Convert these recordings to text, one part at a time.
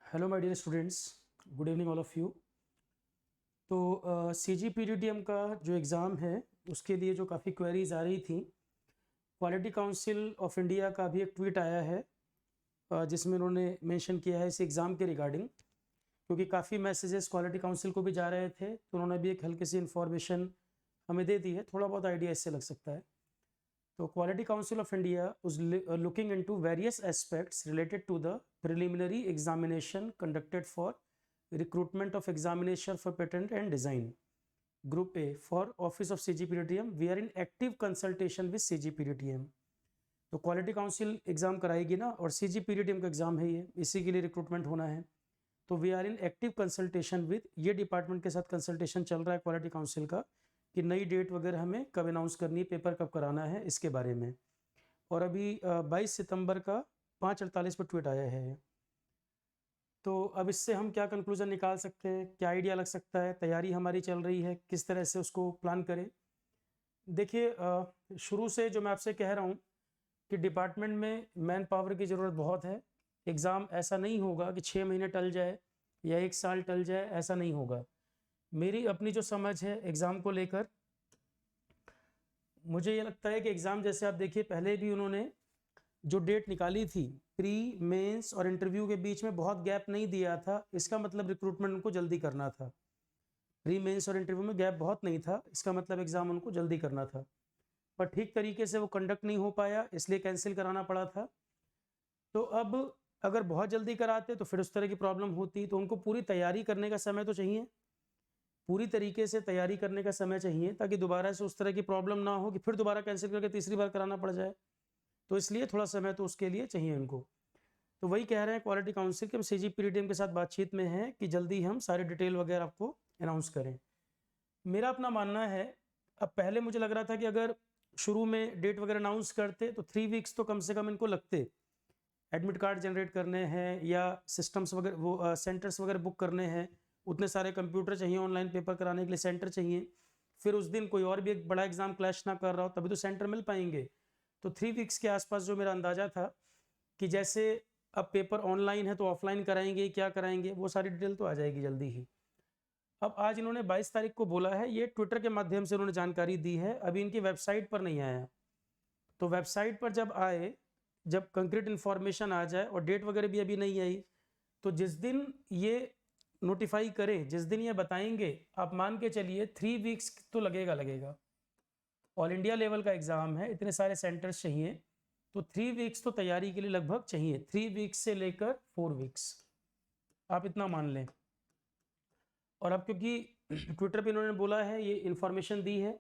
Hello my dear students, good evening all of you. तो CGPDTM का जो exam है उसके लिए जो काफ़ी क्वेरीज आ रही थी, क्वालिटी काउंसिल ऑफ इंडिया का भी एक ट्वीट आया है जिसमें उन्होंने मेंशन किया है इस एग्ज़ाम के रिगार्डिंग, क्योंकि काफ़ी मैसेजेस क्वालिटी काउंसिल को भी जा रहे थे, तो उन्होंने भी एक हल्की सी इन्फॉर्मेशन हमें दे दी है। थोड़ा बहुत आइडिया इससे लग सकता है। तो quality council of India was looking into various aspects related to the preliminary examination conducted for recruitment of examination for patent and design. Group A for Office of CGPDTM, we are in active consultation with CGPDTM. तो quality council exam कराएगी ना, और CGPDTM का exam है, ये इसी के लिए रिक्रूटमेंट होना है। तो we are in active consultation with, ये डिपार्टमेंट के साथ कंसल्टेशन चल रहा है क्वालिटी काउंसिल का कि नई डेट वगैरह हमें कब अनाउंस करनी है, पेपर कब कराना है, इसके बारे में। और अभी 22 सितंबर का 5:48 पर ट्वीट आया है। तो अब इससे हम क्या कंक्लूजन निकाल सकते हैं, क्या आइडिया लग सकता है, तैयारी हमारी चल रही है, किस तरह से उसको प्लान करें। देखिए, शुरू से जो मैं आपसे कह रहा हूँ कि डिपार्टमेंट में मैन पावर की ज़रूरत बहुत है। एग्ज़ाम ऐसा नहीं होगा कि 6 महीने टल जाए या 1 साल टल जाए, ऐसा नहीं होगा। मेरी अपनी जो समझ है एग्ज़ाम को लेकर, मुझे ये लगता है कि एग्ज़ाम जैसे आप देखिए, पहले भी उन्होंने जो डेट निकाली थी, प्री मेंस और इंटरव्यू के बीच में बहुत गैप नहीं दिया था। इसका मतलब रिक्रूटमेंट उनको जल्दी करना था। प्री मेंस और इंटरव्यू में गैप बहुत नहीं था, इसका मतलब एग्ज़ाम उनको जल्दी करना था। पर ठीक तरीके से वो कंडक्ट नहीं हो पाया, इसलिए कैंसिल कराना पड़ा था। तो अब अगर बहुत जल्दी कराते तो फिर उस तरह की प्रॉब्लम होती, तो उनको पूरी तैयारी करने का समय तो चाहिए, पूरी तरीके से तैयारी करने का समय चाहिए, ताकि दोबारा से उस तरह की प्रॉब्लम ना हो कि फिर दोबारा कैंसिल करके तीसरी बार कराना पड़ जाए। तो इसलिए थोड़ा समय तो उसके लिए चाहिए उनको। तो वही कह रहे हैं क्वालिटी काउंसिल के, हम CGPDTM के साथ बातचीत में हैं कि जल्दी हम सारे डिटेल वगैरह आपको अनाउंस करें। मेरा अपना मानना है, अब पहले मुझे लग रहा था कि अगर शुरू में डेट वगैरह अनाउंस करते तो 3 वीक्स तो कम से कम इनको लगते, एडमिट कार्ड जनरेट करने हैं या सिस्टम्स वगैरह, वो सेंटर्स वगैरह बुक करने हैं, उतने सारे कंप्यूटर चाहिए, ऑनलाइन पेपर कराने के लिए सेंटर चाहिए, फिर उस दिन कोई और भी एक बड़ा एग्जाम क्लैश ना कर रहा हो, तभी तो सेंटर मिल पाएंगे। तो 3 वीक्स के आसपास जो मेरा अंदाजा था कि जैसे अब पेपर ऑनलाइन है तो ऑफलाइन कराएंगे, क्या कराएंगे, वो सारी डिटेल तो आ जाएगी जल्दी ही। अब आज इन्होंने 22 तारीख को बोला है, ये ट्विटर के माध्यम से उन्होंने जानकारी दी है, अभी इनकी वेबसाइट पर नहीं आया। तो वेबसाइट पर जब आए, जब कंक्रीट इन्फॉर्मेशन आ जाए, और डेट वगैरह भी अभी नहीं आई, तो जिस दिन ये नोटिफाई करें, जिस दिन ये बताएंगे, आप मान के चलिए 3 वीक्स तो लगेगा लगेगा। ऑल इंडिया लेवल का एग्जाम है, इतने सारे सेंटर्स चाहिए, तो 3 वीक्स तो तैयारी के लिए लगभग चाहिए, 3 वीक्स से लेकर 4 वीक्स, आप इतना मान लें। और अब क्योंकि ट्विटर पे इन्होंने बोला है, ये इन्फॉर्मेशन दी है,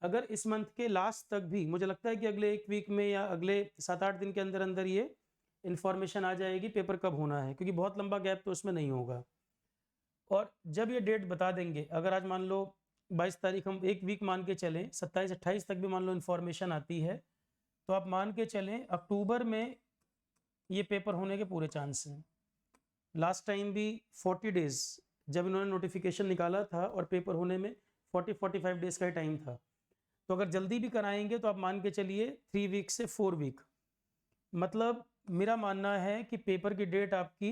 अगर इस मंथ के लास्ट तक भी, मुझे लगता है कि अगले 1 वीक में या अगले 7-8 दिन के अंदर अंदर ये इन्फॉर्मेशन आ जाएगी पेपर कब होना है, क्योंकि बहुत लंबा गैप तो उसमें नहीं होगा। और जब ये डेट बता देंगे, अगर आज मान लो 22 तारीख, हम 1 वीक मान के चलें, 27-28 तक भी मान लो इन्फॉर्मेशन आती है, तो आप मान के चलें अक्टूबर में ये पेपर होने के पूरे चांस हैं। लास्ट टाइम भी 40 डेज जब इन्होंने नोटिफिकेशन निकाला था, और पेपर होने में 40-45 डेज का ही टाइम था। तो अगर जल्दी भी कराएंगे तो आप मान के चलिए 3 वीक से 4 वीक, मतलब मेरा मानना है कि पेपर की डेट आपकी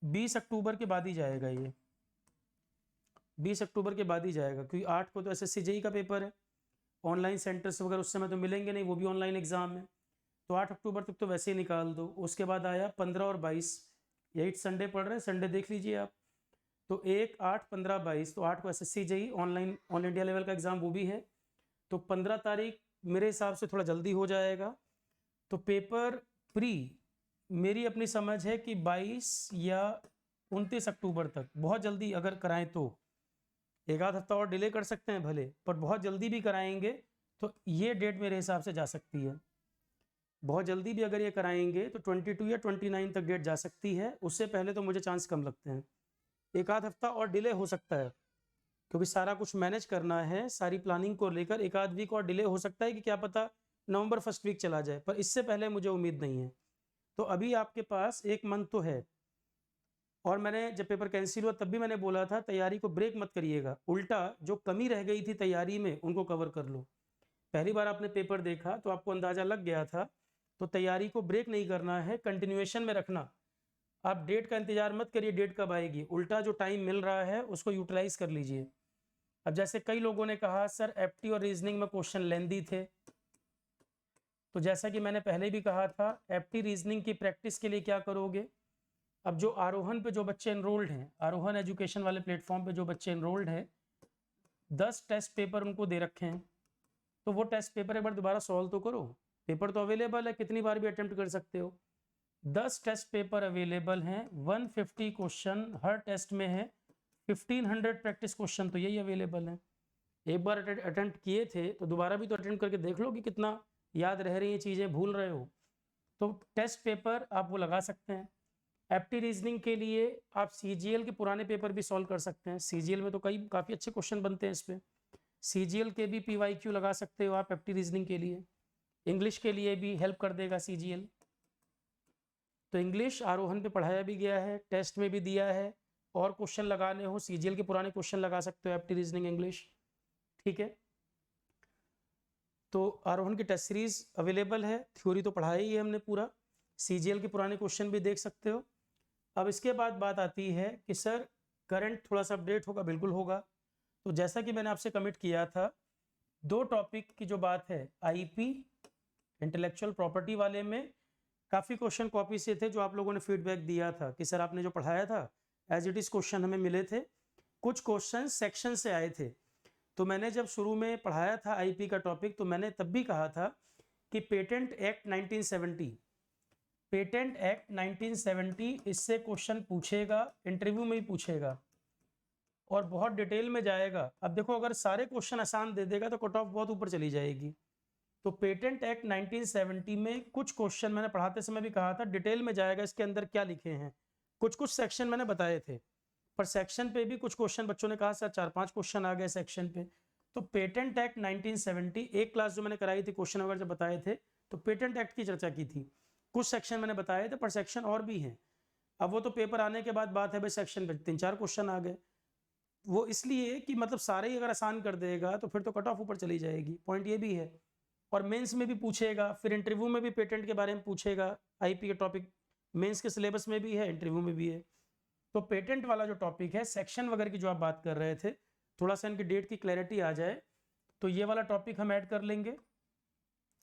20 अक्टूबर के बाद ही जाएगा, ये 20 अक्टूबर के बाद ही जाएगा, क्योंकि 8 को तो SSC JEE का पेपर है, ऑनलाइन सेंटर्स वगैरह उस समय तो मिलेंगे नहीं, वो भी ऑनलाइन एग्जाम है। तो 8 अक्टूबर तक तो वैसे ही निकाल दो। उसके बाद आया 15 और 22, यही संडे पड़ रहे हैं, संडे देख लीजिए आप। तो 1, 8, 15, 22, तो 8 को SSC JEE online all India level का एग्जाम वो भी है, तो 15 तारीख मेरे हिसाब से थोड़ा जल्दी हो जाएगा। तो पेपर प्री, मेरी अपनी समझ है कि 22 या 29 अक्टूबर तक, बहुत जल्दी अगर कराएं तो 1 आध हफ्ता और डिले कर सकते हैं भले, पर बहुत जल्दी भी कराएंगे तो ये डेट मेरे हिसाब से जा सकती है। बहुत जल्दी भी अगर ये कराएंगे तो 22 या 29 तक डेट जा सकती है, उससे पहले तो मुझे चांस कम लगते हैं। 1 आध हफ्ता और डिले हो सकता है, क्योंकि सारा कुछ मैनेज करना है, सारी प्लानिंग को लेकर 1 आध वीक और डिले हो सकता है कि क्या पता नवंबर फर्स्ट वीक चला जाए, पर इससे पहले मुझे उम्मीद नहीं है। तो अभी आपके पास 1 मंथ तो है। और मैंने जब पेपर कैंसिल हुआ तब भी मैंने बोला था, तैयारी को ब्रेक मत करिएगा, उल्टा जो कमी रह गई थी तैयारी में उनको कवर कर लो। पहली बार आपने पेपर देखा तो आपको अंदाजा लग गया था तो तैयारी को ब्रेक नहीं करना है, कंटिन्यूएशन में रखना। आप डेट का इंतजार मत करिए डेट कब आएगी, उल्टा जो टाइम मिल रहा है उसको यूटिलाइज कर लीजिए। अब जैसे कई लोगों ने कहा सर एप्टी और रीजनिंग में क्वेश्चन लेंदी थे, तो जैसा कि मैंने पहले भी कहा था, एप्टी रीजनिंग की प्रैक्टिस के लिए क्या करोगे, अब जो आरोहन पे जो बच्चे एनरोल्ड हैं, आरोहन एजुकेशन वाले प्लेटफॉर्म पे जो बच्चे एनरोल्ड हैं, 10 टेस्ट पेपर उनको दे रखे हैं, तो वो टेस्ट पेपर एक बार दोबारा सॉल्व तो करो। पेपर तो अवेलेबल है, कितनी बार भी अटेम्प्ट कर सकते हो। 10 टेस्ट पेपर अवेलेबल हैं, 150 क्वेश्चन हर टेस्ट में है, 1500 प्रैक्टिस क्वेश्चन तो यही अवेलेबल है। एक बार अटेम्प्ट किए थे तो दोबारा भी तो अटेम्प्ट करके देख लो कि कितना याद रह रही हैं चीज़ें, भूल रहे हो। तो टेस्ट पेपर आप वो लगा सकते हैं। एप्टी रीजनिंग के लिए आप सीजीएल के पुराने पेपर भी सॉल्व कर सकते हैं, सीजीएल में तो काफ़ी अच्छे क्वेश्चन बनते हैं इस पर। सीजीएल के भी पीवाईक्यू लगा सकते हो आप एप्टी रीजनिंग के लिए। इंग्लिश के लिए भी हेल्प कर देगा सीजीएल। तो इंग्लिश आरोहन पे पढ़ाया भी गया है, टेस्ट में भी दिया है, और क्वेश्चन लगाने हो सीजीएल के पुराने क्वेश्चन लगा सकते हो एप्टी रीजनिंग इंग्लिश, ठीक है। तो आरोहन की टेस्ट सीरीज अवेलेबल है, थ्योरी तो पढ़ाया ही है हमने पूरा, सीजीएल के पुराने क्वेश्चन भी देख सकते हो। अब इसके बाद बात आती है कि सर करंट थोड़ा सा अपडेट होगा, बिल्कुल होगा। तो जैसा कि मैंने आपसे कमिट किया था, 2 टॉपिक की जो बात है, आईपी इंटेलेक्चुअल प्रॉपर्टी वाले में काफ़ी क्वेश्चन कॉपी से थे जो आप लोगों ने फीडबैक दिया था कि सर आपने जो पढ़ाया था एज इट इज़ क्वेश्चन हमें मिले थे, कुछ क्वेश्चन सेक्शन से आए थे। तो मैंने जब शुरू में पढ़ाया था आईपी का टॉपिक, तो मैंने तब भी कहा था कि पेटेंट एक्ट 1970, पेटेंट एक्ट 1970 इससे क्वेश्चन पूछेगा, इंटरव्यू में ही पूछेगा और बहुत डिटेल में जाएगा। अब देखो अगर सारे क्वेश्चन आसान दे देगा तो कट ऑफ बहुत ऊपर चली जाएगी। तो पेटेंट एक्ट 1970 में कुछ क्वेश्चन मैंने पढ़ाते समय भी कहा था डिटेल में जाएगा, इसके अंदर क्या लिखे हैं, कुछ सेक्शन मैंने बताए थे, पर सेक्शन पे भी कुछ क्वेश्चन बच्चों ने कहा सर 4-5 क्वेश्चन आ गए सेक्शन पे। तो पेटेंट एक्ट 1970 एक क्लास जो मैंने कराई थी, क्वेश्चन अगर जब बताए थे तो पेटेंट एक्ट की चर्चा की थी, कुछ सेक्शन मैंने बताए थे, पर सेक्शन और भी हैं। अब वो तो पेपर आने के बाद बात है भाई, सेक्शन पे 3-4 क्वेश्चन आ गए, वो इसलिए कि मतलब सारे ही अगर आसान कर देगा तो फिर तो कट ऑफ ऊपर चली जाएगी, पॉइंट ये भी है। और मेंस में भी पूछेगा, फिर इंटरव्यू में भी पेटेंट के बारे में पूछेगा, आईपी का टॉपिक मेंस के सिलेबस में भी है, इंटरव्यू में भी है। तो पेटेंट वाला जो टॉपिक है, सेक्शन वगैरह की जो आप बात कर रहे थे, थोड़ा सा इनकी डेट की क्लैरिटी आ जाए तो ये वाला टॉपिक हम ऐड कर लेंगे।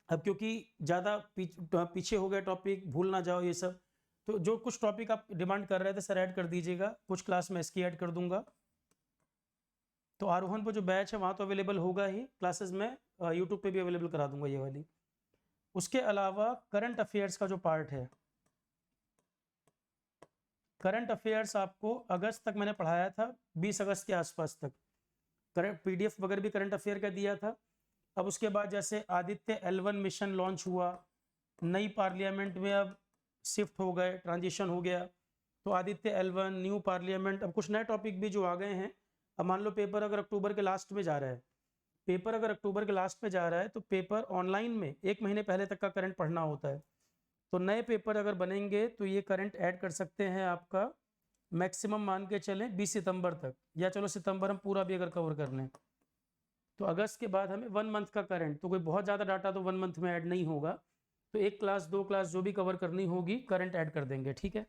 अब क्योंकि ज़्यादा पीछे हो गया टॉपिक, भूल ना जाओ ये सब, तो जो कुछ टॉपिक आप डिमांड कर रहे थे सर ऐड कर दीजिएगा, कुछ क्लास में इसकी ऐड कर दूंगा। तो आरोहन पर जो बैच है वहाँ तो अवेलेबल होगा ही, क्लासेस में यूट्यूब पे भी अवेलेबल करा दूंगा ये वाली। उसके अलावा करंट अफेयर्स का जो पार्ट है, करंट अफेयर्स आपको अगस्त तक मैंने पढ़ाया था, 20 अगस्त के आसपास तक करंट पीडीएफ वगैरह भी करंट अफेयर का दिया था। अब उसके बाद जैसे आदित्य L1 मिशन लॉन्च हुआ, नई पार्लियामेंट में अब शिफ्ट हो गए, ट्रांजिशन हो गया, तो आदित्य L1 न्यू पार्लियामेंट, अब कुछ नए टॉपिक भी जो आ गए हैं। अब मान लो पेपर अगर अक्टूबर के लास्ट में जा रहा है, पेपर अगर अक्टूबर के लास्ट में जा रहा है तो पेपर ऑनलाइन में 1 महीने पहले तक का करंट पढ़ना होता है। तो नए पेपर अगर बनेंगे तो ये करंट ऐड कर सकते हैं आपका, मैक्सिमम मान के चलें 20 सितंबर तक, या चलो सितंबर हम पूरा भी अगर कवर कर लें तो अगस्त के बाद हमें 1 मंथ का करंट, तो कोई बहुत ज़्यादा डाटा तो 1 मंथ में ऐड नहीं होगा, तो 1 क्लास 2 क्लास जो भी कवर करनी होगी करंट ऐड कर देंगे, ठीक है।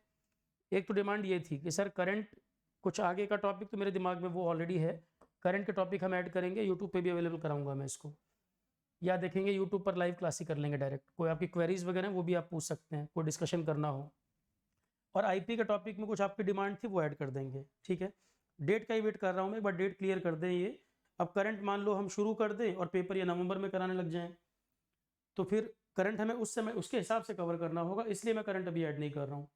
एक तो डिमांड ये थी कि सर करंट कुछ आगे का टॉपिक तो मेरे दिमाग में वो ऑलरेडी है, करंट के टॉपिक हम ऐड करेंगे, यूट्यूब पे भी अवेलेबल कराऊंगा मैं इसको, या देखेंगे यूट्यूब पर लाइव क्लास ही कर लेंगे डायरेक्ट, कोई आपकी क्वेरीज वगैरह वो भी आप पूछ सकते हैं, कोई डिस्कशन करना हो। और आईपी के टॉपिक में कुछ आपकी डिमांड थी वो ऐड कर देंगे, ठीक है। डेट का ही वेट कर रहा हूँ मैं, एक बार डेट क्लियर कर दें ये। अब करंट मान लो हम शुरू कर दें और पेपर ये नवंबर में कराने लग जाएं, तो फिर करंट हमें उस समय उसके हिसाब से कवर करना होगा, इसलिए मैं करंट अभी ऐड नहीं कर रहा हूँ।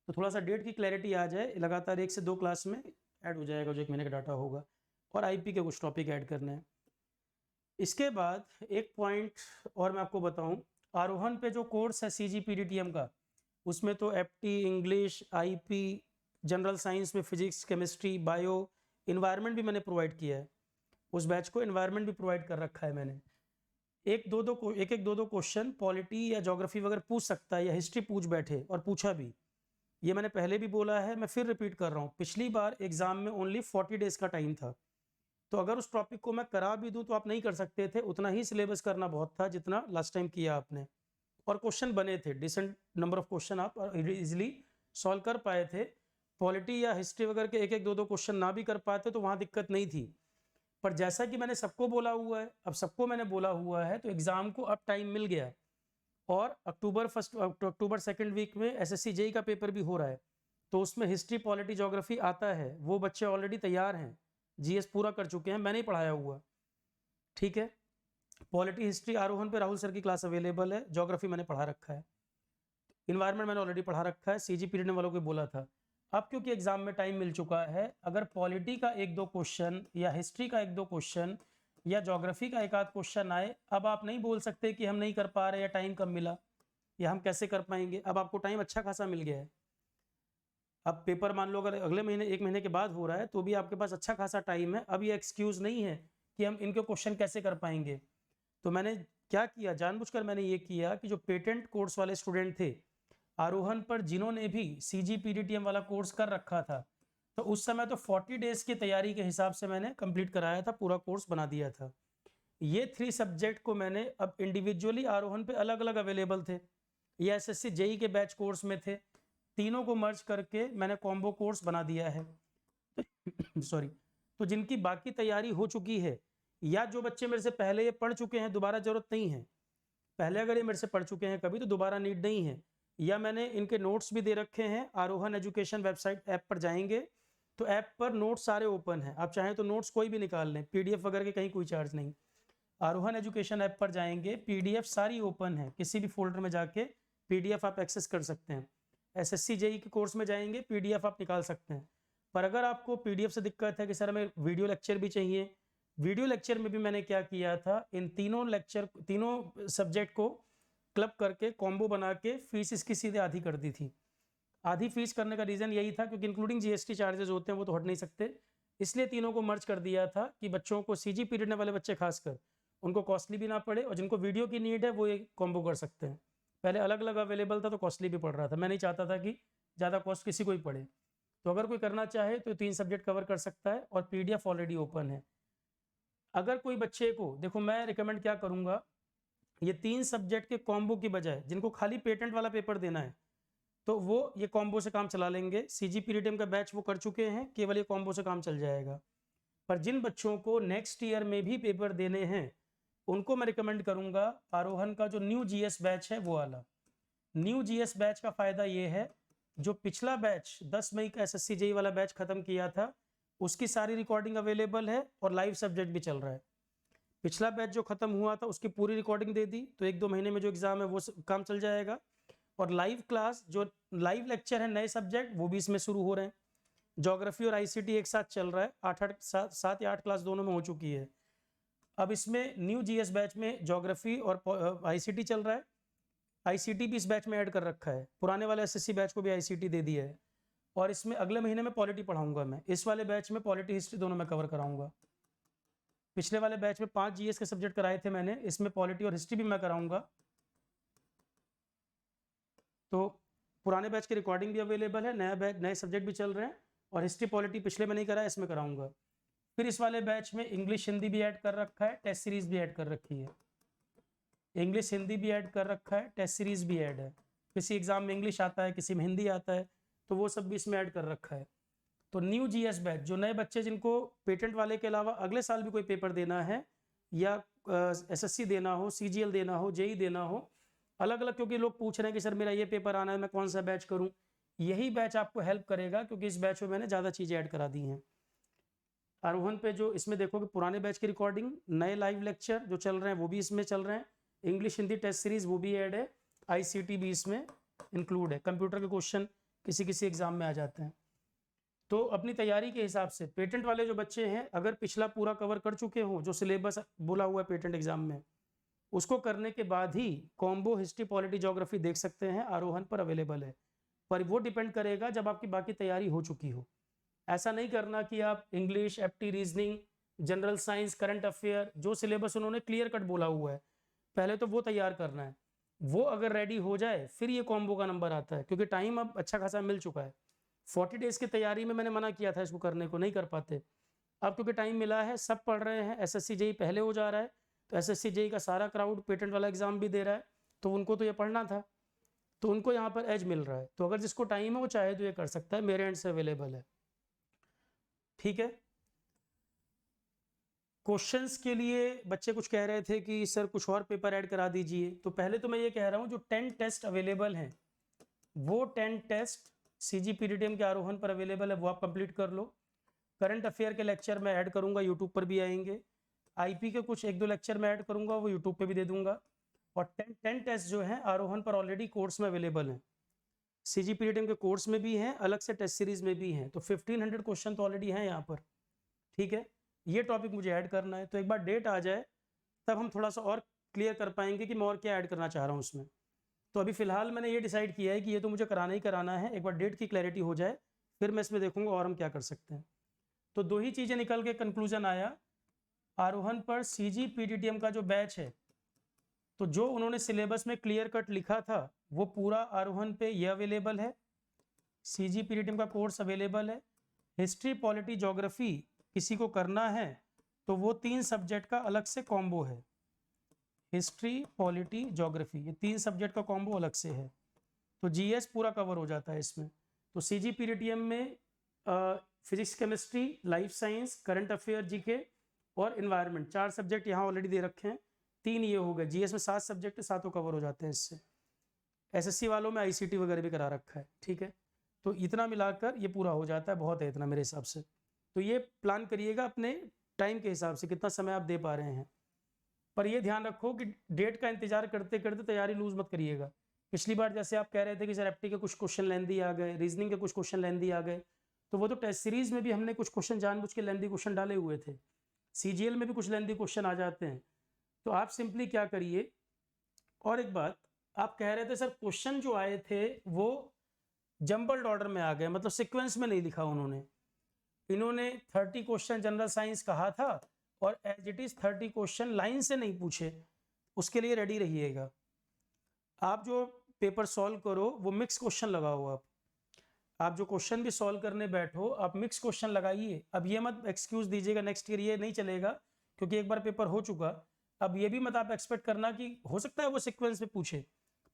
तो थोड़ा सा डेट की क्लैरिटी आ जाए, लगातार 1 से 2 क्लास में ऐड हो जाएगा जो 1 महीने का डाटा होगा, और आईपी के कुछ टॉपिक ऐड करने हैं। इसके बाद एक पॉइंट और मैं आपको बताऊं, आरोहन पे जो कोर्स है CGPDTM का, उसमें तो एप्टी, इंग्लिश, आईपी, जनरल साइंस में फिजिक्स, केमिस्ट्री, बायो, इन्वायरमेंट भी मैंने प्रोवाइड किया है, उस बैच को इन्वायरमेंट भी प्रोवाइड कर रखा है मैंने। एक दो क्वेश्चन पॉलिटी या ज्योग्राफी वगैरह पूछ सकता है, या हिस्ट्री पूछ बैठे, और पूछा भी, ये मैंने पहले भी बोला है, मैं फिर रिपीट कर रहा हूँ, पिछली बार एग्जाम में ओनली 40 डेज का टाइम था, तो अगर उस टॉपिक को मैं करा भी दूं तो आप नहीं कर सकते थे, उतना ही सिलेबस करना बहुत था जितना लास्ट टाइम किया आपने। और क्वेश्चन बने थे, डिसेंट नंबर ऑफ क्वेश्चन आप इजीली सॉल्व कर पाए थे। पॉलिटी या हिस्ट्री वगैरह के एक एक दो दो क्वेश्चन ना भी कर पाते तो वहाँ दिक्कत नहीं थी। पर जैसा कि मैंने सबको बोला हुआ है, अब सबको मैंने बोला हुआ है तो एग्ज़ाम को अब टाइम मिल गया और अक्टूबर सेकेंड वीक में एसएससी जेई का पेपर भी हो रहा है, तो उसमें हिस्ट्री पॉलिटी ज्योग्राफी आता है। वो बच्चे ऑलरेडी तैयार हैं, जीएस पूरा कर चुके हैं, मैंने ही पढ़ाया हुआ। ठीक है, पॉलिटी हिस्ट्री आरोहन पे राहुल सर की क्लास अवेलेबल है, ज्योग्राफी मैंने पढ़ा रखा है, इन्वायरमेंट मैंने ऑलरेडी पढ़ा रखा है, सीजी पीरियड वालों को बोला था। अब क्योंकि एग्जाम में टाइम मिल चुका है, अगर पॉलिटी का एक दो क्वेश्चन या हिस्ट्री का एक दो क्वेश्चन या ज्योग्राफी का एक आध क्वेश्चन आए, अब आप नहीं बोल सकते कि हम नहीं कर पा रहे या टाइम कम मिला या हम कैसे कर पाएंगे। अब आपको टाइम अच्छा खासा मिल गया है। अब पेपर मान लो अगर अगले महीने एक महीने के बाद हो रहा है तो भी आपके पास अच्छा खासा टाइम है। अब ये एक्सक्यूज़ नहीं है कि हम इनके क्वेश्चन कैसे कर पाएंगे। तो मैंने क्या किया, जानबूझकर मैंने ये किया कि जो पेटेंट कोर्स वाले स्टूडेंट थे आरोहन पर, जिन्होंने भी सीजी पीडीटीएम वाला कोर्स कर रखा था, तो उस समय तो 40 डेज की तैयारी के हिसाब से मैंने कंप्लीट कराया था, पूरा कोर्स बना दिया था। ये 3 सब्जेक्ट को मैंने अब इंडिविजुअली आरोहन पे अलग अलग अवेलेबल थे, ये एसएससी जेई के बैच कोर्स में थे, तीनों को मर्ज करके मैंने कॉम्बो कोर्स बना दिया है। सॉरी, तो जिनकी बाकी तैयारी हो चुकी है या जो बच्चे मेरे से पहले ये पढ़ चुके हैं, दोबारा जरूरत नहीं है। पहले अगर ये मेरे से पढ़ चुके हैं कभी तो दोबारा नीड नहीं है। या मैंने इनके नोट्स भी दे रखे हैं, आरोहन एजुकेशन वेबसाइट ऐप पर जाएंगे तो ऐप पर नोट्स सारे ओपन हैं, आप चाहें तो नोट्स कोई भी निकाल लें, पीडीएफ वगैरह के कहीं कोई चार्ज नहीं। आरोहन एजुकेशन ऐप पर जाएंगे, पीडीएफ सारी ओपन है, किसी भी फोल्डर में जाके पीडीएफ आप एक्सेस कर सकते हैं। एसएससी जेई के कोर्स में जाएंगे, पीडीएफ आप निकाल सकते हैं। पर अगर आपको पीडीएफ से दिक्कत है कि सर हमें वीडियो लेक्चर भी चाहिए, वीडियो लेक्चर में भी मैंने क्या किया था, इन तीनों सब्जेक्ट को क्लब करके कॉम्बो बना के फीस इसकी सीधे आधी कर दी थी। आधी फीस करने का रीज़न यही था क्योंकि इंक्लूडिंग जीएसटी चार्जेस होते हैं वो तो हट नहीं सकते, इसलिए तीनों को मर्ज कर दिया था कि बच्चों को सीजी पीरियड वाले बच्चे खासकर उनको कॉस्टली भी ना पड़े और जिनको वीडियो की नीड है वो ये कॉम्बो कर सकते हैं। पहले अलग अलग अवेलेबल था तो कॉस्टली भी पड़ रहा था, मैं नहीं चाहता था कि ज़्यादा कॉस्ट किसी को ही पड़े। तो अगर कोई करना चाहे तो 3 सब्जेक्ट कवर कर सकता है और पीडीएफ ऑलरेडी ओपन है। अगर कोई बच्चे को, देखो मैं रिकमेंड क्या करूँगा, ये 3 सब्जेक्ट के कॉम्बो की बजाय जिनको खाली पेटेंट वाला पेपर देना है तो वो ये कॉम्बो से काम चला लेंगे। सीजी पीडीटीएम का बैच वो कर चुके हैं, केवल ये कॉम्बो से काम चल जाएगा। पर जिन बच्चों को नेक्स्ट ईयर में भी पेपर देने हैं उनको मैं रिकमेंड करूंगा आरोहन का जो न्यू जीएस बैच है वो वाला। न्यू जीएस बैच का फ़ायदा ये है, जो पिछला बैच 10 मई का एसएससी जेई वाला बैच ख़त्म किया था उसकी सारी रिकॉर्डिंग अवेलेबल है और लाइव सब्जेक्ट भी चल रहा है। पिछला बैच जो खत्म हुआ था उसकी पूरी रिकॉर्डिंग दे दी तो 1-2 महीने में जो एग्जाम है वो काम चल जाएगा। और लाइव क्लास, जो लाइव लेक्चर है नए सब्जेक्ट वो भी इसमें शुरू हो रहे हैं। ज्योग्राफी और आईसीटी एक साथ चल रहा है, 7 या 8 क्लास दोनों में हो चुकी है। अब इसमें न्यू जीएस बैच में ज्योग्राफी और आईसीटी चल रहा है, आईसीटी भी इस बैच में ऐड कर रखा है, पुराने वाले एसएससी बैच को भी आईसीटी दे दिया है। और इसमें अगले महीने में पॉलिटी पढ़ाऊंगा मैं, इस वाले बैच में पॉलिटी हिस्ट्री दोनों में कवर कराऊंगा। पिछले वाले बैच में 5 जीएस के सब्जेक्ट कराए थे मैंने, इसमें पॉलिटी और हिस्ट्री भी मैं कराऊंगा। तो पुराने बैच की रिकॉर्डिंग भी अवेलेबल है, नया बैच नए सब्जेक्ट भी चल रहे हैं और हिस्ट्री पॉलिटी पिछले में नहीं कराया, इसमें कराऊंगा। फिर इस वाले बैच में इंग्लिश हिंदी भी ऐड कर रखा है, टेस्ट सीरीज भी ऐड कर रखी है। इंग्लिश हिंदी भी ऐड कर रखा है, टेस्ट सीरीज भी ऐड है। किसी एग्जाम में इंग्लिश आता है, किसी में हिंदी आता है, तो वो सब भी इसमें ऐड कर रखा है। तो न्यू जीएस बैच, जो नए बच्चे जिनको पेटेंट वाले के अलावा अगले साल भी कोई पेपर देना है या एसएससी देना हो, सीजीएल देना हो, जेई देना हो, अलग अलग, क्योंकि लोग पूछ रहे हैं कि सर मेरा ये पेपर आना है, मैं कौन सा बैच करूं, यही बैच आपको हेल्प करेगा क्योंकि इस बैच में मैंने ज़्यादा चीज़ें ऐड करा दी हैं। आरोहन पे जो इसमें देखोगे पुराने बैच की रिकॉर्डिंग, नए लाइव लेक्चर जो चल रहे हैं वो भी इसमें चल रहे हैं, इंग्लिश हिंदी टेस्ट सीरीज वो भी ऐड है, आईसीटी भी इसमें इंक्लूड है, कंप्यूटर के क्वेश्चन किसी किसी एग्जाम में आ जाते हैं। तो अपनी तैयारी के हिसाब से पेटेंट वाले जो बच्चे हैं अगर पिछला पूरा कवर कर चुके हों, जो सिलेबस बोला हुआ है पेटेंट एग्जाम में, उसको करने के बाद ही कॉम्बो हिस्ट्री पॉलिटी ज्योग्राफी देख सकते हैं, आरोहन पर अवेलेबल है। पर वो डिपेंड करेगा जब आपकी बाकी तैयारी हो चुकी हो। ऐसा नहीं करना कि आप इंग्लिश, एप्टी, reasoning, general science, current affair, जो सिलेबस उन्होंने क्लियर कट बोला हुआ है पहले तो वो तैयार करना है। वो अगर रेडी हो जाए फिर ये कॉम्बो का नंबर आता है, क्योंकि टाइम अब अच्छा खासा मिल चुका है। 40 डेज की तैयारी में मैंने मना किया था इसको करने को, नहीं कर पाते। अब क्योंकि टाइम मिला है, सब पढ़ रहे हैं, एसएससी जेई पहले हो जा रहा है, तो एसएससी जेई का सारा क्राउड पेटेंट वाला एग्जाम भी दे रहा है, तो उनको तो ये पढ़ना था, तो उनको यहाँ पर एज मिल रहा है। तो अगर जिसको टाइम है वो चाहे तो ये कर सकता है, मेरे एंड से अवेलेबल है। ठीक है। क्वेश्चंस के लिए बच्चे कुछ कह रहे थे कि सर कुछ और पेपर ऐड करा दीजिए। तो पहले तो मैं ये कह रहा हूँ जो 10 टेस्ट अवेलेबल हैं वो 10 टेस्ट CGPTTM के आरोहण पर अवेलेबल है, वो आप कंप्लीट कर लो। करंट अफेयर के लेक्चर मैं ऐड करूँगा, यूट्यूब पर भी आएंगे। IP के कुछ 1-2 लेक्चर मैं ऐड करूँगा, वो यूट्यूब पे भी दे दूंगा। और 10 टेस्ट जो हैं आरोहण पर ऑलरेडी कोर्स में अवेलेबल हैं, CGPTTM के कोर्स में भी हैं, अलग से टेस्ट सीरीज में भी हैं। तो 1500 क्वेश्चन तो ऑलरेडी हैं यहाँ पर। ठीक है, ये टॉपिक मुझे ऐड करना है। तो एक बार डेट आ जाए तब हम थोड़ा सा और क्लियर कर पाएंगे कि मैं और क्या ऐड करना चाह रहा हूँ उसमें। तो अभी फिलहाल मैंने ये डिसाइड किया है कि ये तो मुझे कराना ही कराना है। एक बार डेट की क्लैरिटी हो जाए फिर मैं इसमें देखूंगा और हम क्या कर सकते हैं। तो 2 ही चीज़ें निकल के कंक्लूजन आया, आरोहण पर CGPTTM का जो बैच है, तो जो उन्होंने सिलेबस में क्लियर कट लिखा था वो पूरा आरोहण पे ये अवेलेबल है। CGPTTM का कोर्स अवेलेबल है। हिस्ट्री, पॉलिटी, ज्योग्राफी किसी को करना है तो वो 3 सब्जेक्ट का अलग से कॉम्बो है। हिस्ट्री, पॉलिटी, ज्योग्राफी, ये 3 सब्जेक्ट का कॉम्बो अलग से है। तो GS पूरा कवर हो जाता है इसमें। तो CGPTTM में physics, chemistry, life science, current affair, GK और इन्वायरमेंट 4 सब्जेक्ट यहाँ ऑलरेडी दे रखे हैं। 3 ये हो गए। GS में 7 सब्जेक्ट, 7 कवर हो जाते हैं इससे। SSC वालों में ICT वगैरह भी करा रखा है। ठीक है, तो इतना मिलाकर ये पूरा हो जाता है, बहुत है इतना मेरे हिसाब से। तो ये प्लान करिएगा अपने टाइम के हिसाब से कितना समय आप दे पा रहे हैं। पर ये ध्यान रखो कि डेट का इंतजार करते करते तैयारी लूज मत करिएगा। पिछली बार जैसे आप कह रहे थे कि सर FT के कुछ क्वेश्चन लेंदी आ गए, रीजनिंग के कुछ क्वेश्चन लेंदी आ गए, तो वो तो टेस्ट सीरीज में भी हमने कुछ क्वेश्चन जानबूझ के लेंदी क्वेश्चन डाले हुए थे। CGL में भी कुछ लेंदी क्वेश्चन आ जाते हैं। तो आप सिंपली क्या करिए, और एक बात आप कह रहे थे सर क्वेश्चन जो आए थे वो जंबल्ड ऑर्डर में आ गए, मतलब सीक्वेंस में नहीं लिखा उन्होंने। इन्होंने 30 क्वेश्चन जनरल साइंस कहा था और as it is 30 question line से नहीं पूछे। उसके लिए रेडी रहिएगा। आप जो पेपर सॉल्व करो वो मिक्स क्वेश्चन लगाओ। आप जो क्वेश्चन भी सॉल्व करने बैठो आप मिक्स क्वेश्चन लगाइए। अब ये मत एक्सक्यूज दीजिएगा नेक्स्ट ईयर ये नहीं चलेगा क्योंकि एक बार पेपर हो चुका। अब ये भी मत आप एक्सपेक्ट करना कि हो सकता है वो सीक्वेंस में पूछे,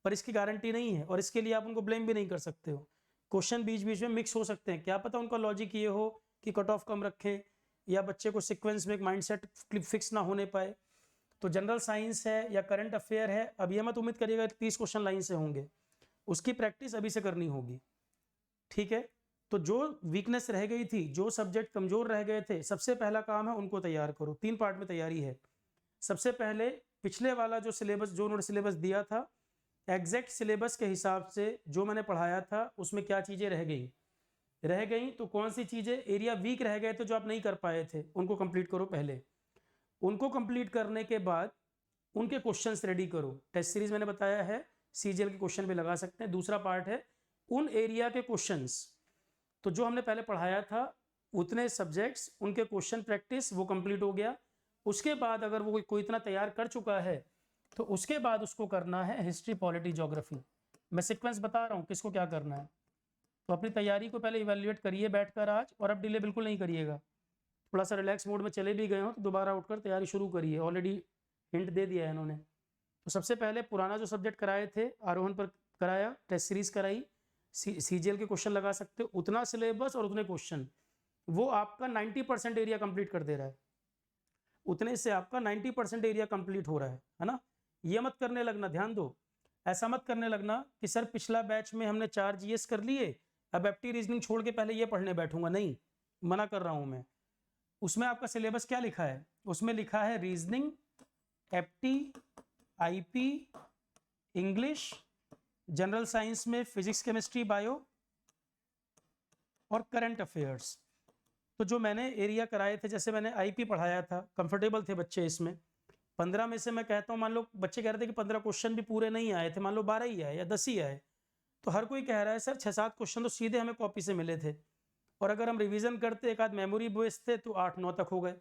पर इसकी गारंटी नहीं है और इसके लिए आप उनको ब्लेम भी नहीं कर सकते हो। क्वेश्चन बीच बीच में मिक्स हो सकते हैं, क्या पता उनका लॉजिक ये हो कि कट ऑफ कम रखें या बच्चे को सीक्वेंस में एक माइंडसेट फिक्स ना होने पाए। तो जनरल साइंस है या करंट अफेयर है, अब ये मत उम्मीद करिएगा 30 क्वेश्चन लाइन से होंगे, उसकी प्रैक्टिस अभी से करनी होगी। ठीक है, तो जो वीकनेस रह गई थी, जो सब्जेक्ट कमजोर रह गए थे, सबसे पहला काम है उनको तैयार करो। 3 पार्ट में तैयारी है। सबसे पहले पिछले वाला जो सिलेबस, जो उन्होंने सिलेबस दिया था, एग्जैक्ट सिलेबस के हिसाब से जो मैंने पढ़ाया था उसमें क्या चीज़ें रह गई तो कौन सी चीज़ें एरिया वीक रह गए थे जो आप नहीं कर पाए थे, उनको कंप्लीट करो पहले। उनको कंप्लीट करने के बाद उनके क्वेश्चंस रेडी करो। टेस्ट सीरीज मैंने बताया है CGL के क्वेश्चन भी लगा सकते हैं। दूसरा पार्ट है उन एरिया के क्वेश्चंस, तो जो हमने पहले पढ़ाया था उतने सब्जेक्ट्स, उनके क्वेश्चन प्रैक्टिस वो कंप्लीट हो गया। उसके बाद अगर वो कोई इतना तैयार कर चुका है तो उसके बाद उसको करना है हिस्ट्री, पॉलिटी, ज्योग्राफी। मैं सीक्वेंस बता रहा हूँ किसको क्या करना है। तो अपनी तैयारी को पहले इवैल्यूएट करिए बैठकर आज, और अब डिले बिल्कुल नहीं करिएगा। थोड़ा सा रिलैक्स मोड में चले भी गए हो तो दोबारा उठकर तैयारी शुरू करिए, ऑलरेडी हिंट दे दिया है इन्होंने। तो सबसे पहले पुराना जो सब्जेक्ट कराए थे आरोहण पर कराया, टेस्ट सीरीज कराई, CGL के क्वेश्चन लगा सकते हो, उतना सिलेबस और उतने क्वेश्चन, वो आपका 90% एरिया कंप्लीट कर दे रहा है। उतने से आपका 90% एरिया कंप्लीट हो रहा है ना। ये मत करने लगना, ध्यान दो, ऐसा मत करने लगना कि सर पिछला बैच में हमने 4 GS कर लिए, अब FT रीजनिंग छोड़ के पहले ये पढ़ने बैठूंगा। नहीं, मना कर रहा हूं मैं। उसमें आपका सिलेबस क्या लिखा है, उसमें लिखा है reasoning, FT, IP, English, general science में फिजिक्स, केमिस्ट्री, बायो और करंट अफेयर्स। तो जो मैंने एरिया कराए थे, जैसे मैंने IP पढ़ाया था, कंफर्टेबल थे बच्चे इसमें। 15 में से मैं कहता हूँ, मान लो बच्चे कह रहे थे कि 15 क्वेश्चन भी पूरे नहीं आए थे, मान लो 12 ही आए या 10 ही आए, तो हर कोई कह रहा है सर 6-7 क्वेश्चन तो सीधे हमें कॉपी से मिले थे, और अगर हम रिवीजन करते एक आध मेमोरी बेस थे तो 8-9 तक हो गए,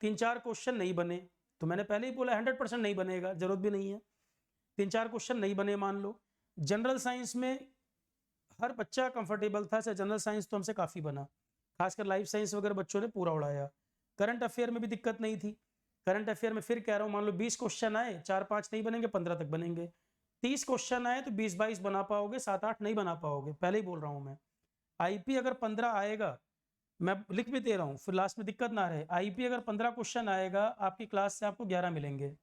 3-4 क्वेश्चन नहीं बने। तो मैंने पहले ही बोला 100% नहीं बनेगा, जरूरत भी नहीं है, 3-4 क्वेश्चन नहीं बने मान लो। जनरल साइंस में हर बच्चा कंफर्टेबल था, सर जनरल साइंस तो हमसे काफ़ी बना, खासकर लाइफ साइंस वगैरह बच्चों ने पूरा उड़ाया। करंट अफेयर में भी दिक्कत नहीं थी। करंट अफेयर में फिर कह रहा हूँ, मान लो 20 क्वेश्चन आए, 4-5 नहीं बनेंगे, 15 तक बनेंगे। 30 क्वेश्चन आए तो 20-22 बना पाओगे, 7-8 नहीं बना पाओगे, पहले ही बोल रहा हूँ मैं। आईपी अगर 15 आएगा, मैं लिख भी दे रहा हूँ, फिर लास्ट में दिक्कत ना रहे। आईपी अगर 15 क्वेश्चन आएगा, आपकी क्लास से आपको 11 मिलेंगे।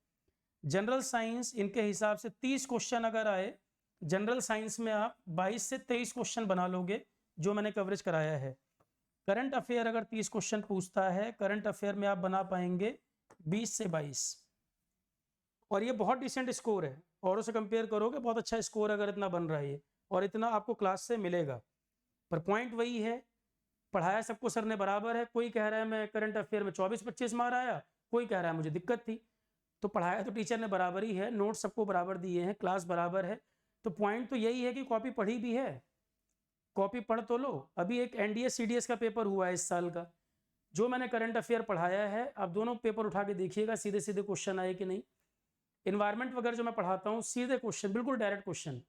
जनरल साइंस इनके हिसाब से 30 क्वेश्चन अगर आए, जनरल साइंस में आप 22 से 23 क्वेश्चन बना लोगे, जो मैंने कवरेज कराया है। करंट अफेयर अगर 30 क्वेश्चन पूछता है, करंट अफेयर में आप बना पाएंगे 20 से 22, और ये बहुत डिसेंट स्कोर है। औरों से कंपेयर करोगे बहुत अच्छा स्कोर अगर इतना बन रहा है ये, और इतना आपको क्लास से मिलेगा। पर पॉइंट वही है, पढ़ाया सबको सर ने बराबर है। कोई कह रहा है मैं करंट अफेयर में 24-25 मार आया, कोई कह रहा है मुझे दिक्कत थी। तो पढ़ाया तो टीचर ने बराबर ही है, नोट सबको बराबर दिए हैं, क्लास बराबर है। तो पॉइंट तो यही है कि कॉपी पढ़ी भी है, कॉपी पढ़ तो लो। अभी एक एनडीए सीडीएस का पेपर हुआ है इस साल का, जो मैंने करंट अफेयर पढ़ाया है, आप दोनों पेपर उठा के देखिएगा, सीधे सीधे क्वेश्चन आए कि नहीं। इन्वायरमेंट वगैरह जो मैं पढ़ाता हूँ, सीधे क्वेश्चन, बिल्कुल डायरेक्ट क्वेश्चन।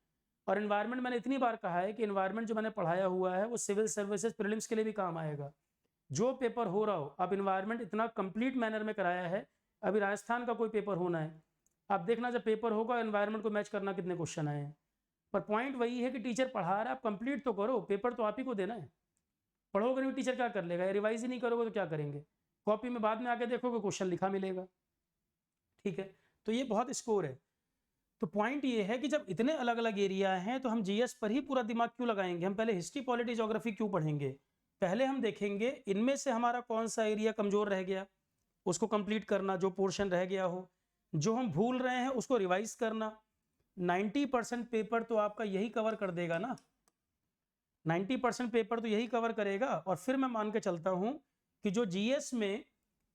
और इन्वायरमेंट मैंने इतनी बार कहा है कि इन्वायरमेंट जो मैंने पढ़ाया हुआ है वो सिविल सर्विसेज प्रीलिम्स के लिए भी काम आएगा। जो पेपर हो रहा हो, अब इन्वायरमेंट इतना कंप्लीट मैनर में कराया है। अभी राजस्थान का कोई पेपर होना है, आप देखना जब पेपर होगा इन्वायरमेंट को मैच करना कितने क्वेश्चन आए हैं। पर पॉइंट वही है कि टीचर पढ़ा रहा है, आप कंप्लीट तो करो, पेपर तो आप ही को देना है। पढ़ोगे नहीं टीचर क्या कर लेगा, रिवाइज ही नहीं करोगे तो क्या करेंगे। कॉपी में बाद में आके देखोगे क्वेश्चन लिखा मिलेगा, ठीक है। तो ये बहुत स्कोर है। तो पॉइंट ये है कि जब इतने अलग अलग एरिया हैं तो हम जीएस पर ही पूरा दिमाग क्यों लगाएंगे, हम पहले हिस्ट्री पॉलिटी ज्योग्राफी क्यों पढ़ेंगे। पहले हम देखेंगे इनमें से हमारा कौन सा एरिया कमजोर रह गया, उसको कंप्लीट करना, जो पोर्शन रह गया हो, जो हम भूल रहे हैं उसको रिवाइज करना। 90% पेपर तो आपका यही कवर कर देगा ना, 90% पेपर तो यही कवर करेगा। और फिर मैं मान के चलता हूं कि जो जीएस में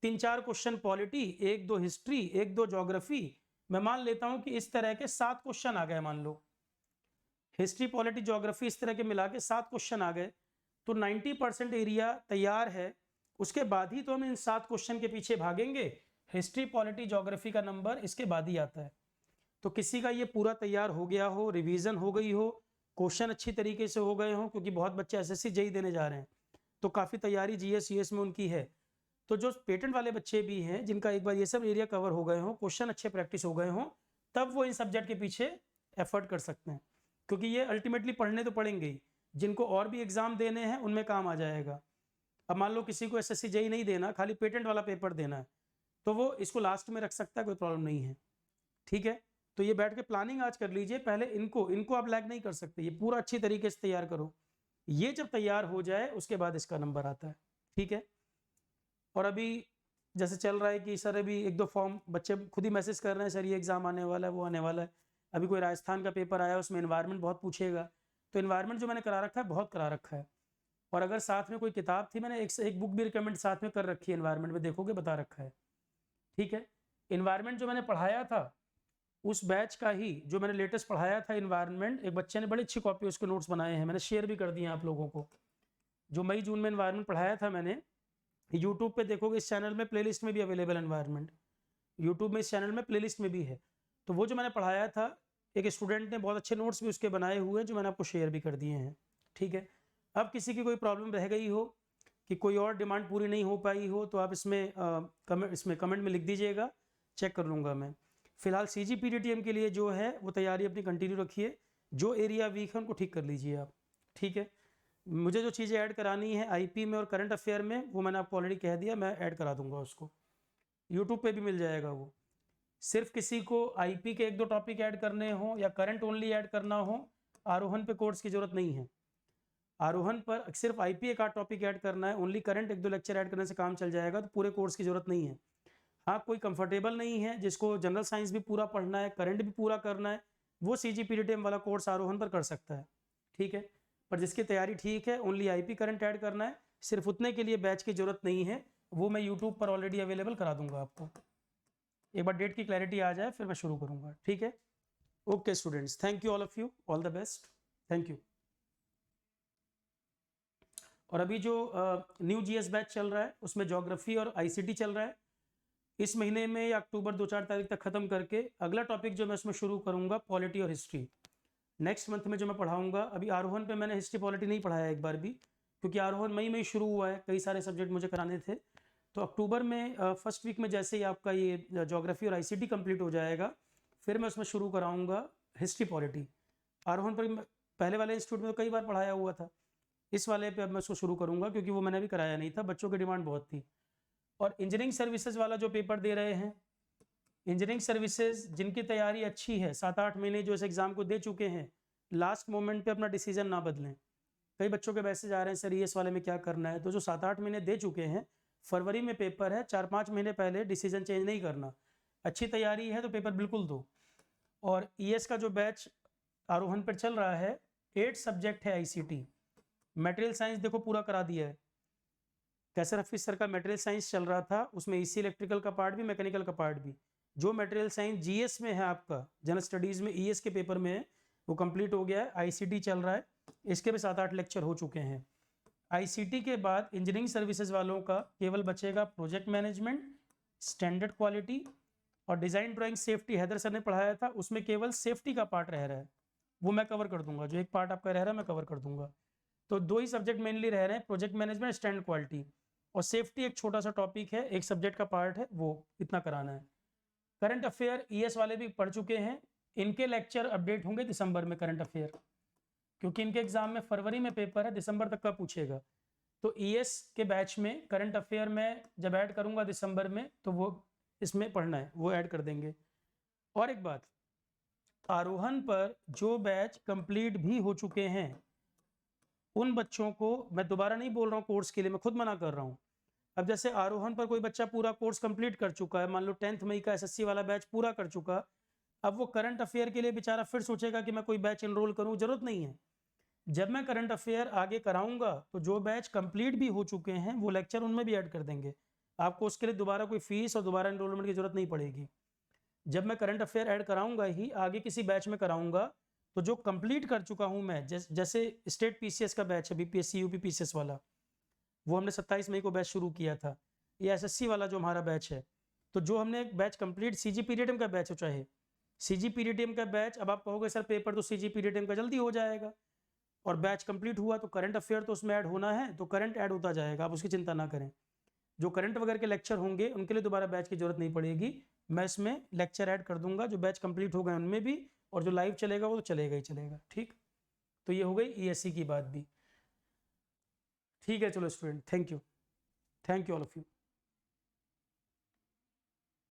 3-4 क्वेश्चन पॉलिटी, 1-2 हिस्ट्री, 1-2 ज्योग्राफी, मैं मान लेता हूं कि इस तरह के 7 क्वेश्चन आ गए, मान लो हिस्ट्री पॉलिटी ज्योग्राफी इस तरह के मिला के 7 क्वेश्चन आ गए, तो 90% एरिया तैयार है। उसके बाद ही तो हम इन 7 क्वेश्चन के पीछे भागेंगे। हिस्ट्री पॉलिटी ज्योग्राफी का नंबर इसके बाद ही आता है। तो किसी का ये पूरा तैयार हो गया हो, रिवीजन हो गई हो, क्वेश्चन अच्छी तरीके से हो गए हो, क्योंकि बहुत बच्चे एसएससी जेईई देने जा रहे हैं, तो काफ़ी तैयारी जीएस यूएस में उनकी है। तो जो पेटेंट वाले बच्चे भी हैं, जिनका एक बार ये सब एरिया कवर हो गए हों, क्वेश्चन अच्छे प्रैक्टिस हो गए हों, तब वो इन सब्जेक्ट के पीछे एफर्ट कर सकते हैं, क्योंकि ये अल्टीमेटली पढ़ने तो पड़ेंगे ही। जिनको और भी एग्जाम देने हैं उनमें काम आ जाएगा। अब मान लो किसी को एसएससी जेईई नहीं देना, खाली पेटेंट वाला पेपर देना है, तो वो इसको लास्ट में रख सकता है, कोई प्रॉब्लम नहीं है, ठीक है। तो ये बैठ के प्लानिंग आज कर लीजिए, पहले इनको आप लैग नहीं कर सकते, ये पूरा अच्छी तरीके से तैयार करो। ये जब तैयार हो जाए उसके बाद इसका नंबर आता है, ठीक है। और अभी जैसे चल रहा है कि सर अभी 1-2 फॉर्म बच्चे खुद ही मैसेज कर रहे हैं, सर ये एग्जाम आने वाला है, वो आने वाला है। अभी कोई राजस्थान का पेपर आया, उसमें इन्वायरमेंट बहुत पूछेगा, तो इन्वायरमेंट जो मैंने करा रखा है बहुत करा रखा है। और अगर साथ में कोई किताब थी, मैंने एक बुक भी रिकमेंड साथ में कर रखी है, इन्वायरमेंट में देखोगे बता रखा है, ठीक है। इन्वायरमेंट जो मैंने पढ़ाया था उस बैच का ही, जो मैंने लेटेस्ट पढ़ाया था इन्वायरमेंट, एक बच्चे ने बड़ी अच्छी कॉपी उसके नोट्स बनाए हैं, मैंने शेयर भी कर दिए आप लोगों को। जो मई जून में इन्वायरमेंट पढ़ाया था मैंने, यूट्यूब पे देखोगे, इस चैनल में प्लेलिस्ट में भी अवेलेबल इन्वायरमेंट, यूट्यूब में इस चैनल में प्लेलिस्ट में भी है। तो वो जो मैंने पढ़ाया था, एक स्टूडेंट ने बहुत अच्छे नोट्स भी उसके बनाए हुए हैं, जो मैंने आपको शेयर भी कर दिए हैं, ठीक है। अब किसी की कोई प्रॉब्लम रह गई हो कि कोई और डिमांड पूरी नहीं हो पाई हो, तो आप इसमें कमेंट में लिख दीजिएगा, चेक कर लूँगा मैं। फिलहाल CGPTTM के लिए जो है वो तैयारी अपनी कंटिन्यू रखिए, जो एरिया वीक है उनको ठीक कर लीजिए आप, ठीक है। मुझे जो चीज़ें ऐड करानी है आईपी में और करंट अफेयर में, वो मैंने आपको ऑलरेडी कह दिया, मैं ऐड करा दूंगा उसको, यूट्यूब पे भी मिल जाएगा वो। सिर्फ किसी को आईपी के 1-2 टॉपिक ऐड करने हो या करंट ओनली ऐड करना हो, आरोहन पे कोर्स की जरूरत नहीं है। आरोहन पर सिर्फ आईपी एक आध टॉपिक ऐड करना है, ओनली करंट 1-2 लेक्चर ऐड करने से काम चल जाएगा, तो पूरे कोर्स की जरूरत नहीं है। हाँ, कोई कंफर्टेबल नहीं है, जिसको जनरल साइंस भी पूरा पढ़ना है, करंट भी पूरा करना है, वो CGPTTM वाला कोर्स आरोहन पर कर सकता है, ठीक है। पर जिसकी तैयारी ठीक है, ओनली आईपी करंट ऐड करना है, सिर्फ उतने के लिए बैच की जरूरत नहीं है, वो मैं यूट्यूब पर ऑलरेडी अवेलेबल करा दूंगा आपको। एक बार डेट की क्लैरिटी आ जाए फिर मैं शुरू करूंगा, ठीक है। Okay students, thank you all of you, all the best, thank you. और अभी जो न्यू जीएस बैच चल रहा है उसमें ज्योग्राफी और आईसीटी चल रहा है। इस महीने में या अक्टूबर 2-4 तारीख तक खत्म करके अगला टॉपिक जो मैं उसमें शुरू करूंगा पॉलिटी और हिस्ट्री। नेक्स्ट मंथ में जो मैं पढ़ाऊंगा, अभी आरोहन पे मैंने हिस्ट्री पॉलिटी नहीं पढ़ाया एक बार भी, क्योंकि आरोहन मई में ही शुरू हुआ है, कई सारे सब्जेक्ट मुझे कराने थे। तो अक्टूबर में फर्स्ट वीक में जैसे ही आपका ये ज्योग्राफी और आईसीटी कंप्लीट हो जाएगा, फिर मैं उसमें शुरू कराऊंगा हिस्ट्री पॉलिटी। आरोहण पर पहले वाले इंस्टीट्यूट में तो कई बार पढ़ाया हुआ था, इस वाले पे अब मैं उसको शुरू करूँगा क्योंकि वो मैंने अभी कराया नहीं था, बच्चों की डिमांड बहुत थी। और इंजीनियरिंग सर्विसेज वाला जो पेपर दे रहे हैं, इंजीनियरिंग सर्विसेज जिनकी तैयारी अच्छी है, 7-8 महीने जो इस एग्ज़ाम को दे चुके हैं, लास्ट मोमेंट पे अपना डिसीजन ना बदलें। कई बच्चों के मैसेज आ रहे हैं, सर ईएस वाले में क्या करना है? तो जो 7-8 महीने दे चुके हैं, फरवरी में पेपर है, 4-5 महीने पहले डिसीजन चेंज नहीं करना। अच्छी तैयारी है तो पेपर बिल्कुल दो। और ईएस का जो बैच आरोहण पर चल रहा है, 8 सब्जेक्ट है आईसीटी। मटेरियल साइंस देखो पूरा करा दिया है। कैसर हफीज सर का मटेरियल साइंस चल रहा था, उसमें ईसी इलेक्ट्रिकल का पार्ट भी, मैकेनिकल का पार्ट भी। जो मटेरियल साइंस जीएस में है आपका, जनरल स्टडीज में ईएस के पेपर में है, वो कंप्लीट हो गया है। आईसीटी चल रहा है, इसके भी 7-8 लेक्चर हो चुके हैं। आईसीटी के बाद इंजीनियरिंग सर्विसेज वालों का केवल बचेगा प्रोजेक्ट मैनेजमेंट, स्टैंडर्ड क्वालिटी और design drawing safety. Haider sir ने पढ़ाया था, उसमें केवल सेफ्टी का पार्ट रह रहा है, वो मैं कवर कर दूंगा। जो एक पार्ट आपका रह रहा है मैं कवर कर दूंगा। तो 2 ही सब्जेक्ट मेनली रह रहे हैं, प्रोजेक्ट मैनेजमेंट, स्टैंडर्ड क्वालिटी। और सेफ्टी एक छोटा सा टॉपिक है, एक सब्जेक्ट का पार्ट है, वो इतना कराना है। करंट अफेयर ईएस वाले भी पढ़ चुके हैं, इनके लेक्चर अपडेट होंगे दिसंबर में। करंट अफेयर क्योंकि इनके एग्जाम में फरवरी में पेपर है, दिसंबर तक का पूछेगा। तो ईएस के बैच में करंट अफेयर में जब ऐड करूंगा दिसंबर में, तो वो इसमें पढ़ना है, वो ऐड कर देंगे। और एक बात, आरोहण पर जो बैच कंप्लीट भी हो चुके हैं, उन बच्चों को मैं दोबारा नहीं बोल रहा हूँ कोर्स के लिए, मैं खुद मना कर रहा हूँ। अब जैसे आरोहण पर कोई बच्चा पूरा कोर्स कंप्लीट कर चुका है, मान लो 10th मई का एसएससी वाला बैच पूरा कर चुका, अब वो करंट अफेयर के लिए बेचारा फिर सोचेगा कि मैं कोई बैच एनरोल करूँ, जरूरत नहीं है। जब मैं करंट अफेयर आगे कराऊंगा तो जो बैच कंप्लीट भी हो चुके हैं वो लेक्चर उनमें भी ऐड कर देंगे, आपको उसके लिए दोबारा कोई फीस और दोबारा एनरोलमेंट की जरूरत नहीं पड़ेगी। जब मैं करंट अफेयर ऐड कराऊंगा ही, आगे किसी बैच में कराऊंगा, तो जो कंप्लीट कर चुका हूं मैं, जैसे स्टेट पीसीएस का बैच है, बीपीएससी यूपी पीसीएस वाला, वो हमने 27 मई को बैच शुरू किया था। ये एसएससी वाला जो हमारा बैच है, तो जो हमने बैच कंप्लीट, सीजी पीरियडियम का बैच हो, चाहे सीजी पीरियडियम का बैच, अब आप कहोगे सर पेपर तो सीजी पीरियडियम का जल्दी हो जाएगा, और बैच कंप्लीट हुआ तो करंट अफेयर तो उसमें ऐड होना है, तो करंट ऐड होता जाएगा, आप उसकी चिंता ना करें। जो करंट वगैरह के लेक्चर होंगे उनके लिए दोबारा बैच की जरूरत नहीं पड़ेगी, मैं इसमें लेक्चर ऐड कर दूंगा, जो बैच कंप्लीट हो गए उनमें भी, और जो लाइव चलेगा वो तो चलेगा ही चलेगा। ठीक, तो ये हो गई ईएससी की बात भी। ठीक है, चलो student, thank you all of you.